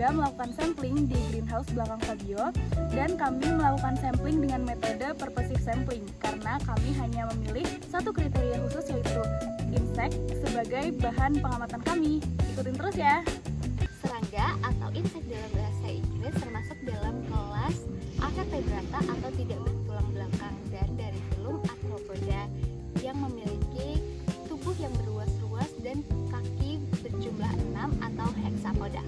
serangga melakukan sampling di greenhouse belakang Fabio, dan kami melakukan sampling dengan metode purposive sampling karena kami hanya memilih satu kriteria khusus, yaitu insek sebagai bahan pengamatan kami. Ikutin terus ya. Serangga atau insek dalam bahasa Inggris termasuk dalam kelas Avertebrata atau tidak bertulang belakang, dan dari filum Arthropoda yang memiliki tubuh yang berruas-ruas dan kaki berjumlah 6 atau hexapoda.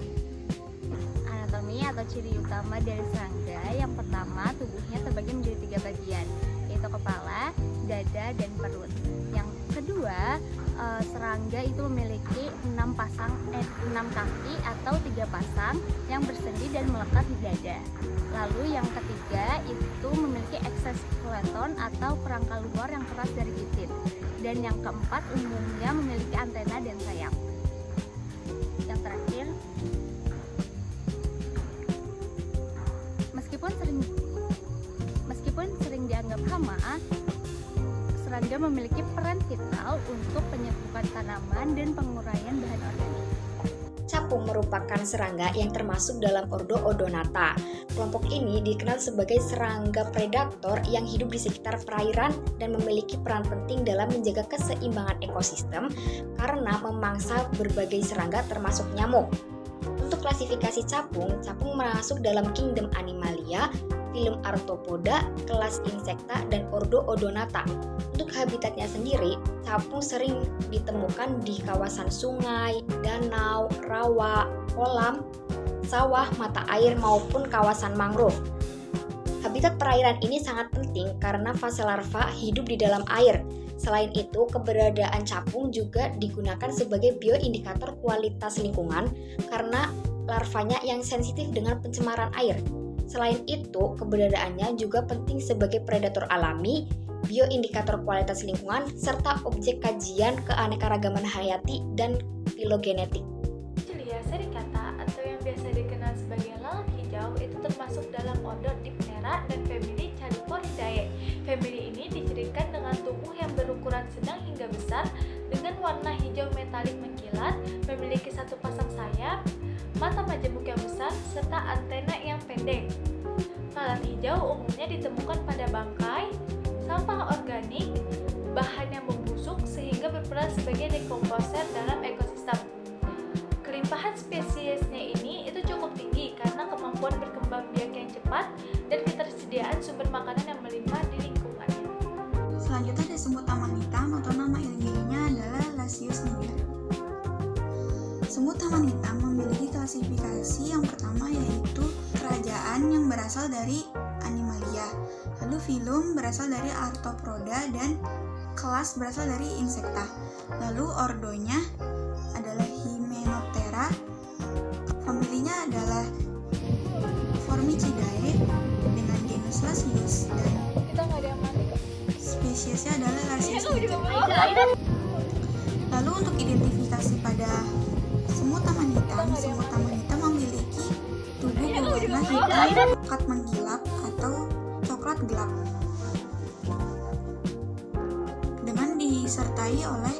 Anatomi atau ciri utama dari serangga, yang pertama, tubuhnya terbagi menjadi 3 bagian, yaitu kepala, dada, dan perut. Yang kedua, serangga itu memiliki 6 kaki atau 3 pasang yang bersendi dan melekat di dada. Lalu yang ketiga itu memiliki exoskeleton atau kerangka luar yang keras dari titik. Dan yang keempat umumnya memiliki antena dan sayap. Yang terakhir, meskipun sering dianggap hama, serangga memiliki peran vital untuk penyerbukan tanaman dan penguraian bahan organik. Capung merupakan serangga yang termasuk dalam ordo Odonata. Kelompok ini dikenal sebagai serangga predator yang hidup di sekitar perairan dan memiliki peran penting dalam menjaga keseimbangan ekosistem karena memangsa berbagai serangga termasuk nyamuk. Untuk klasifikasi capung masuk dalam kingdom Animalia, filum Arthropoda, kelas Insecta, dan ordo Odonata. Untuk habitatnya sendiri, capung sering ditemukan di kawasan sungai, danau, rawa, kolam, sawah, mata air, maupun kawasan mangrove. Habitat perairan ini sangat penting karena fase larva hidup di dalam air. Selain itu, keberadaan capung juga digunakan sebagai bioindikator kualitas lingkungan karena larvanya yang sensitif dengan pencemaran air. Selain itu, keberadaannya juga penting sebagai predator alami, bioindikator kualitas lingkungan, serta objek kajian keanekaragaman hayati dan filogenetik. Cilia sericata atau yang biasa dikenal sebagai lalat hijau itu termasuk dalam ordo Diptera dan famili Chalicoridae. Famili ini dicirikan dengan tubuh yang berukuran sedang hingga besar dengan warna hijau metalik mengkilat, memiliki 1 pasang sayap, mata majemuk yang besar, serta antena yang pendek. Lalat hijau umumnya ditemukan pada bangkai, sampah organik, bahan yang membusuk sehingga berperan sebagai dekomposer dalam ekosistem. Kelimpahan spesiesnya ini itu cukup tinggi karena kemampuan berkembang biak yang cepat dan ketersediaan sumber makanan yang melimpah di lingkungannya. Selanjutnya ada semut taman hitam atau nama ilmiahnya adalah Lasius niger. Semut taman hitam memiliki klasifikasi yang pertama, yaitu kerajaan yang berasal dari Animalia, lalu filum berasal dari Arthropoda dan kelas berasal dari Insecta. Lalu ordonya adalah Hymenoptera, familinya adalah Formicidae dengan genus Lasius, dan spesiesnya adalah Lasius niger. Lalu untuk identifikasi pada semut taman hitam memiliki tubuh berwarna hitam pekat menggilap atau coklat gelap dengan disertai oleh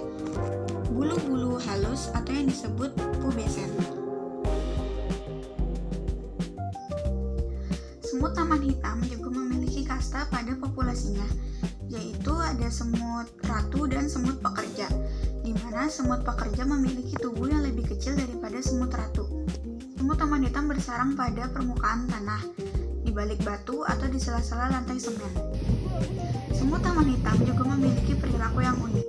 bulu-bulu halus atau yang disebut pubescent. Semut taman hitam juga memiliki kasta pada populasinya, yaitu ada semut ratu dan semut pekerja, di mana semut pekerja memiliki tubuh yang lebih kecil daripada semut ratu. Semut taman hitam bersarang pada permukaan tanah, di balik batu atau di sela-sela lantai semen. Semut taman hitam juga memiliki perilaku yang unik,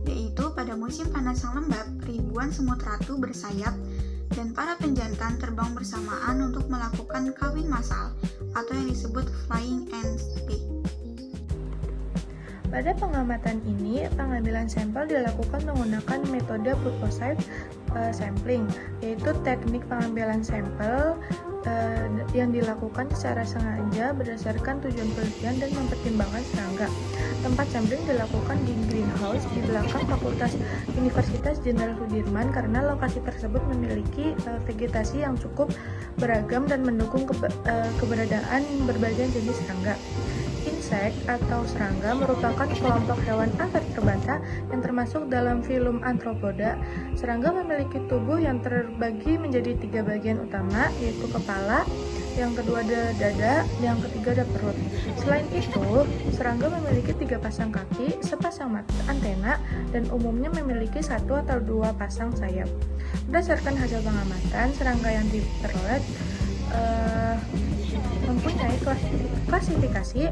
yaitu pada musim panas yang lembab, ribuan semut ratu bersayap dan para penjantan terbang bersamaan untuk melakukan kawin massal atau yang disebut flying ants peak. Pada pengamatan ini, pengambilan sampel dilakukan menggunakan metode purposive sampling, yaitu teknik pengambilan sampel yang dilakukan secara sengaja berdasarkan tujuan penelitian dan mempertimbangkan serangga. Tempat sampling dilakukan di greenhouse di belakang Fakultas Universitas Jenderal Sudirman karena lokasi tersebut memiliki vegetasi yang cukup beragam dan mendukung keberadaan berbagai jenis serangga. Insek atau serangga merupakan kelompok hewan invertebrata yang termasuk dalam filum Arthropoda. Serangga memiliki tubuh yang terbagi menjadi 3 bagian utama, yaitu kepala, yang kedua ada dada, yang ketiga ada perut. Selain itu, serangga memiliki 3 pasang kaki, sepasang antena, dan umumnya memiliki 1 atau 2 pasang sayap. Berdasarkan hasil pengamatan, serangga yang diperoleh mempunyai klasifikasi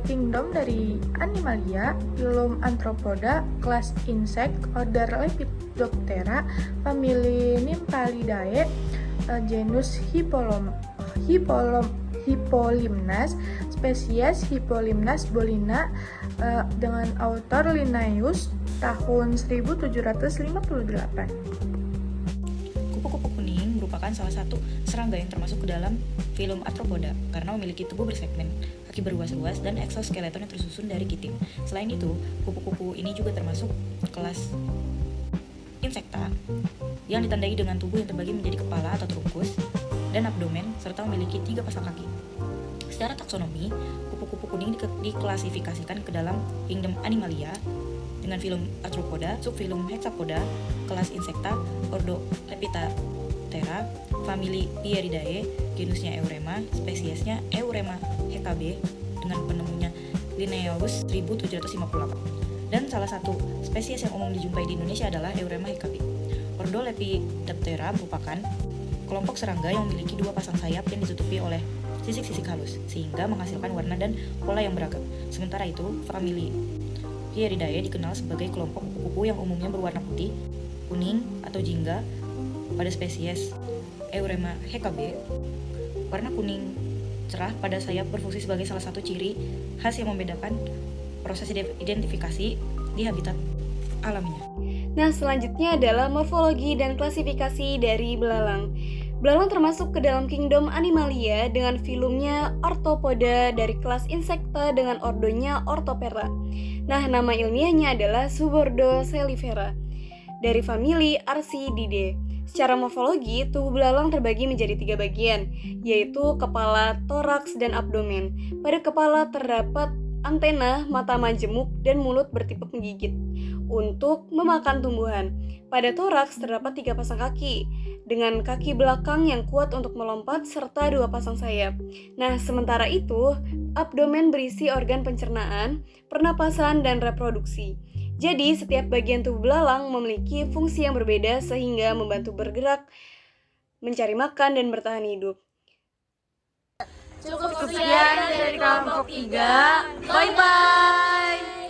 kingdom dari Animalia, filum Arthropoda, kelas insek, order Lepidoptera, famili Nymphalidae, genus Hippolympnas, spesies Hippolympnas bolina, dengan author Linnaeus tahun 1758. Kupu-kupu kuning merupakan salah satu serangga yang termasuk ke dalam filum Arthropoda karena memiliki tubuh bersegmen, kaki beruas-ruas, dan eksoskeleton yang tersusun dari kitin. Selain itu, kupu-kupu ini juga termasuk kelas Insecta yang ditandai dengan tubuh yang terbagi menjadi kepala atau trunkus dan abdomen serta memiliki 3 pasang kaki. Secara taksonomi, kupu-kupu kuning diklasifikasikan ke dalam kingdom Animalia dengan filum Arthropoda, subfilum Hexapoda, kelas Insecta, ordo Lepidoptera, famili Pieridae, genusnya Eurema, spesiesnya Eurema hkb dengan penemunya Linnaeus 1758. Dan salah satu spesies yang umum dijumpai di Indonesia adalah Eurema hkb. Ordo Lepidoptera merupakan kelompok serangga yang memiliki 2 pasang sayap yang ditutupi oleh sisik-sisik halus, sehingga menghasilkan warna dan pola yang beragam. Sementara itu, famili Pieridae dikenal sebagai kelompok kupu-kupu yang umumnya berwarna putih, kuning, atau jingga. Pada spesies Eurema hkb, warna kuning cerah pada sayap berfungsi sebagai salah satu ciri khas yang membedakan proses identifikasi di habitat alaminya. Nah, selanjutnya adalah morfologi dan klasifikasi dari belalang. Belalang termasuk ke dalam kingdom Animalia dengan filumnya Arthropoda dari kelas Insecta dengan ordonya Orthoptera. Nah, nama ilmiahnya adalah Subordo Sellifera dari famili Arcididae. Secara morfologi, tubuh belalang terbagi menjadi 3 bagian, yaitu kepala, toraks, dan abdomen. Pada kepala terdapat antena, mata majemuk, dan mulut bertipe penggigit untuk memakan tumbuhan. Pada toraks terdapat 3 pasang kaki, dengan kaki belakang yang kuat untuk melompat serta 2 pasang sayap. Nah, sementara itu, abdomen berisi organ pencernaan, pernapasan, dan reproduksi. Jadi, setiap bagian tubuh belalang memiliki fungsi yang berbeda sehingga membantu bergerak, mencari makan, dan bertahan hidup. Cukup sekian dari kelompok 3. Bye-bye!